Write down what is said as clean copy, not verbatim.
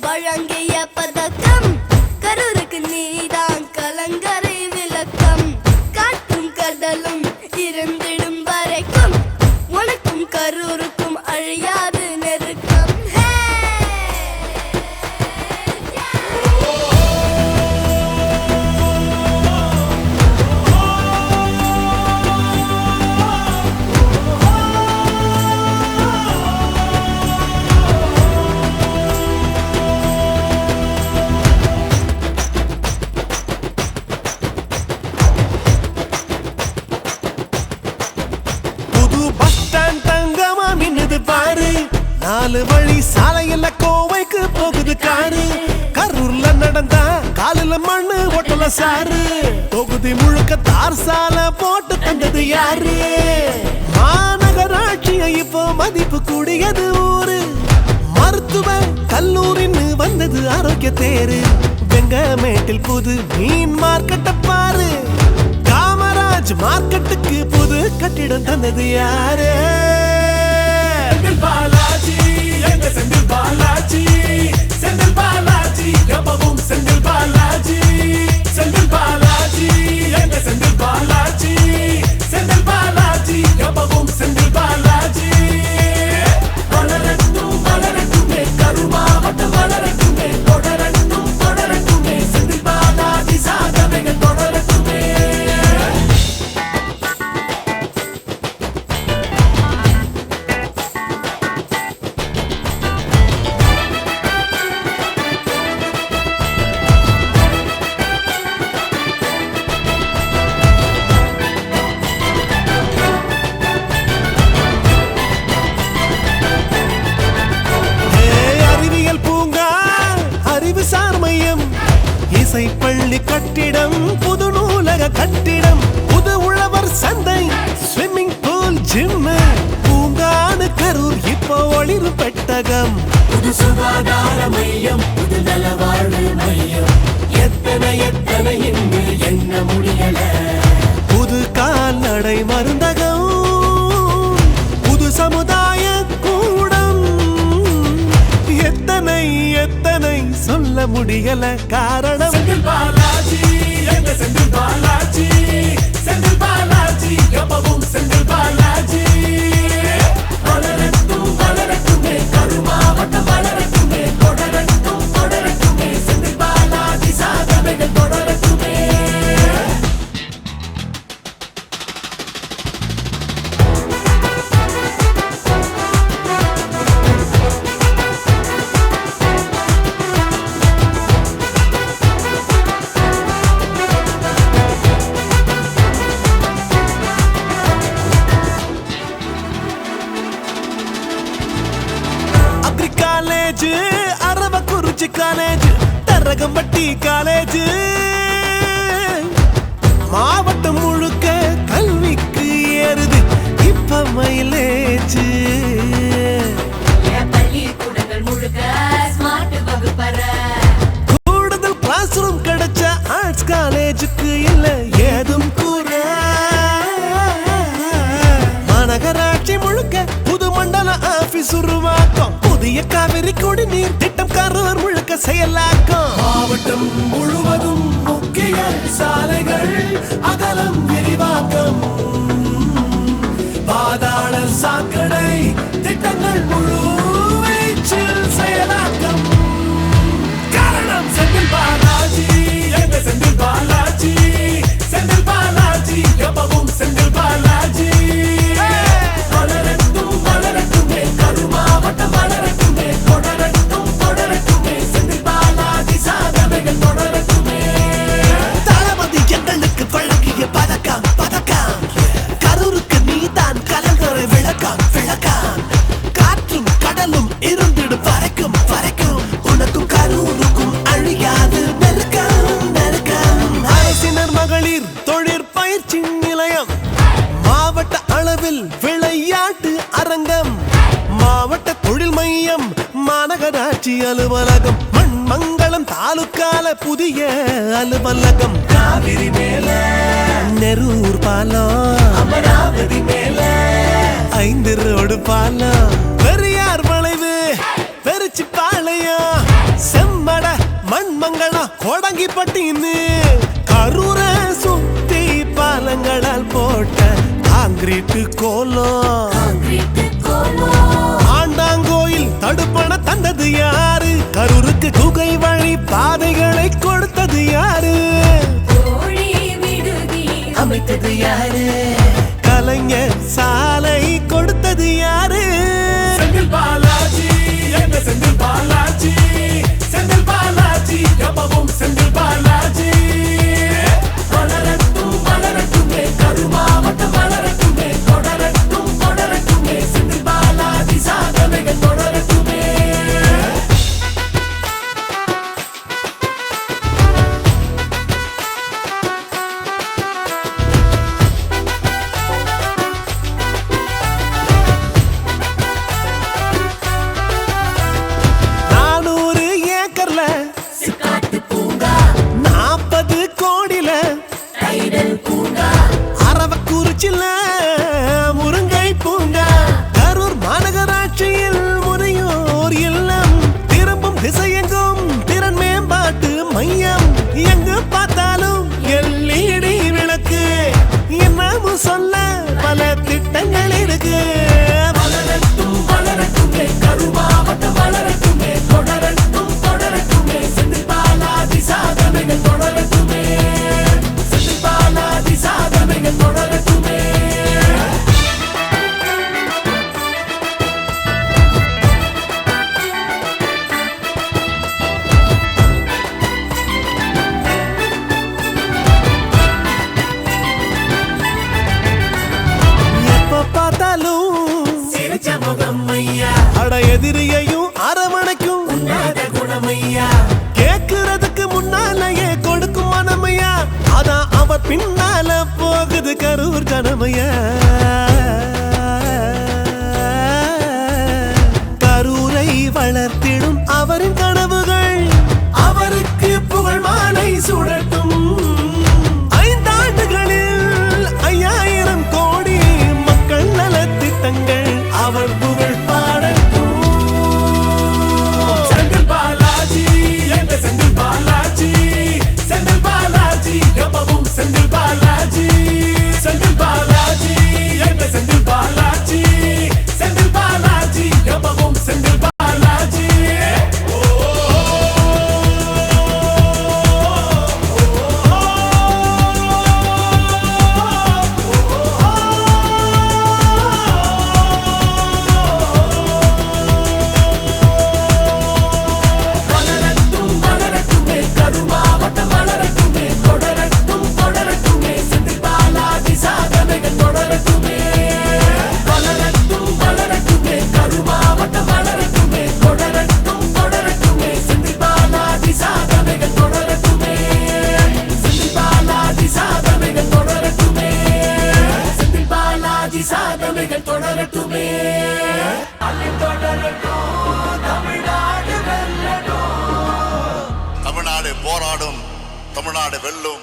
வழங்கிய பதக்கம் கரூருக்கு நீதான் கலங்கரை விளக்கம் காற்றும் கடலும் இருந்திடும் வரைக்கும் உனக்கும் கரூருக்கும் அழியாது நெருக்கம். நாலு வழி சாலையில கோவைக்கு போகுது காரு. கரூர்ல நடந்தா காலில மண்ணு ஒட்டல சாரு. தொகுதி முழுக்க தார் சாலை போட்டு தந்தது யாரு? மாநகராட்சிய இப்போ மதிப்பு கூடியது ஊரு. மருத்துவ கல்லூரின்னு வந்தது ஆரோக்கிய தேரு. வெங்கமேட்டில் புது மீன் மார்க்கெட்ட பாரு. காமராஜ் மார்க்கெட்டுக்கு புது கட்டிடம் தந்தது யாரு? பாலாஜி எங்க செந்தில் பாலாஜி, செந்தில் பாலாஜி எப்பவும் செந்தில் பாலாஜி, செந்தில் பாலாஜி எங்க செந்தில் பாலாஜி, செந்தில் பாலாஜி எப்பவும் செந்தில் பாலாஜி. வளரட்டும் வளரட்டுமே கரூர் மாவட்டம் வளரட்டுமே, தொடரட்டும் தொடரட்டுமே செந்தில் பாலாஜி சாதனைகள் தொடரட்டுமே. பள்ளி கட்டிடம், புது நூலக கட்டிடம், புது உழவர் சந்தை, ஸ்விம்மிங் பூல், ஜிம், பூங்கானு கரூர் இப்போ ஒளிரு பெட்டகம். புது சுகாதார மையம், புது நலவாழ்வு மையம், எத்தனை எத்தனை என்று எண்ண முடியல. புது கால்நடை மருந்தகம், புது சமுதாய கூடம், எத்தனை எத்தனை சொல்ல முடியல காரணம். செந்தில் பாலாஜி எங்க செந்தில் பாலாஜி, செந்தில் பாலாஜி எப்பவும் செந்தில் பாலாஜி. வளரட்டும் வளரட்டுமே கரூர் மாவட்டம் வளரட்டுமே, தொடரட்டும் தொடரட்டுமே செந்தில் பாலாஜி சாதனைகள் தொடரட்டுமே. College, Aravakurichi college, Tharagampatti college, மாவட்டம் முழுக்க கல்விக்கு ஏறுது இப்ப மைலேஜ். பள்ளிக்கூடங்கள் முழுக்க ஸ்மார்ட் வகுப்பற, கூடுதல் கிளாஸ் ரூம் கிடைச்ச ஆர்ட்ஸ் காலேஜுக்கு இல்ல ஏதும் கூற. மாநகராட்சி முழுக்க புது மண்டல ஆபீஸ் உருவாக்கம், புதிய காவிரி குடிநீர் திட்டம் கரூர் முழுக்க செயலாக்கம். மாவட்டம் முழுவதும் முக்கிய சாலைகள் அகலம் விரிவாக்கம், பாதாள சாக்கடை திட்டங்கள் முழு வீச்சில் செயலாக்கம். காரணம் செந்தில் பாலாஜி எங்க செந்தில் பாலாஜி, செந்தில் பாலாஜி எப்பவும் செந்தில் பாலாஜி. வளரட்டும் வளரட்டுமே கரூர் மாவட்டம் வளரட்டுமே, தொடரட்டும் தொடரட்டுமே செந்தில் பாலாஜி சாதனைகள் தொடரட்டுமே. தளபதி எங்களுக்கு வழங்கிய பதக்கம் மகளிர் தொழிற்பயிற்சி நிலையம், மாவட்ட அளவில் விளையாட்டு அரங்கம், மாவட்ட தொழில் மையம், மாநகராட்சி அலுவலகம், மண்மங்கலம் தாலுக்கால புதிய அலுவலகம், காவிரி மேல நெரூர் பாலம், அமராவதி மேல 5 ரோடு பாலம், பெரியார் வளைவு, பெருச்சி பாளையம், செம்மட, மண்மங்கலம், கோடங்கிப்பட்டின்னு கரூர சுத்தி பாலங்களால் போட்ட காங்கிரீட்டு கோலம். ஆண்டாங்கோயில் தடுப்பண தந்தது யாரு? கரூருக்கு குகை வழி பாதைகளை கொடுத்தது யாரு? அமைத்தது யாரு? கலைஞர் சாலை கொடுத்தது யாரு? செந்தில் பாலாஜி, எங்க செந்தில் பாலாஜி, செந்தில் பாலாஜி, எப்பவும் செந்தில் பாலாஜி. வளரட்டும் வளரட்டுமே, கரூர் மாவட்டம் வளரட்டுமே, தொடரட்டும் தொடரட்டுமே, செந்தில் பாலாஜி சாதனைகள் தொடரட்டுமே. சிக்காட்டு பூங்கா 40 கோடில டைடல் பூங்கா, அரவக்குறிச்சில முருங்கை பூங்கா, கரூர் மாநகராட்சியில் முறையோர் இல்லம், திரும்பும் திசையெங்கும் திறன் மேம்பாட்டு மையம், எங்கு பார்த்தாலும் LED விளக்கு, என்னமும் சொல்ல பல திட்டங்கள் இருக்கு. வளரட்டும் வளரட்டுமே, கரூர் மாவட்டம் வளரட்டுமே, தொடரட்டும் தொடரட்டுமே, செந்தில் பாலாஜி சாதனைகள் தொடரட்டுமே, செந்தில் பாலாஜி சாதனைகள் தொடரட்டுமே. எப்ப பார்த்தாலும் சிரிச்ச முகம் ஐயா, அட எதிரியையும் அரவணைக்கும் உன்னாத குணமையா, கேக்குறதுக்கு முன்னாலேயே கொடுக்கும் மனமையா, அதான் அவர் பின்னால போகுது கரூர் ஜனமையா. கரூரை வளர்த்திடும் அவரின் கனவுகள் அவருக்கு புகழ் மாலை சுடட்டும். 5 ஆண்டுகளில் 5000 கோடி மக்கள் நலத்திட்டங்கள் அவர் புகழ் பாடட்டும். செந்தில் பாலாஜி, எங்க செந்தில் பாலாஜி, செந்தில் பாலாஜி, எப்பவும் செந்தில் பாலாஜி, செந்தில் பாலாஜி, எங்க செந்தில் பாலாஜி, செந்தில் பாலாஜி, எப்பவும் செந்தில் பாலாஜி. வளரட்டும் வளரட்டுமே, கரூர் மாவட்டம் வளரட்டுமே, தொடரட்டும் தொடரட்டுமே, செந்தில் பாலாஜி சாதனைகள் தொடரட்டுமே. வளரட்டும் வளரட்டுமே, கரூர் மாவட்டம் வளரட்டுமே, தொடரட்டும் தொடரட்டுமே, செந்தில் பாலாஜி சாதனைகள் தொடரட்டுமே, செந்தில் பாலாஜி சாதனைகள் தொடரட்டுமே, செந்தில் பாலாஜி சாதனைகள் தொடரட்டுமே. அள்ளி தொடரட்டும், தமிழ்நாடு வெல்லட்டும். தமிழ்நாடு போராடும், தமிழ்நாடு வெல்லும்.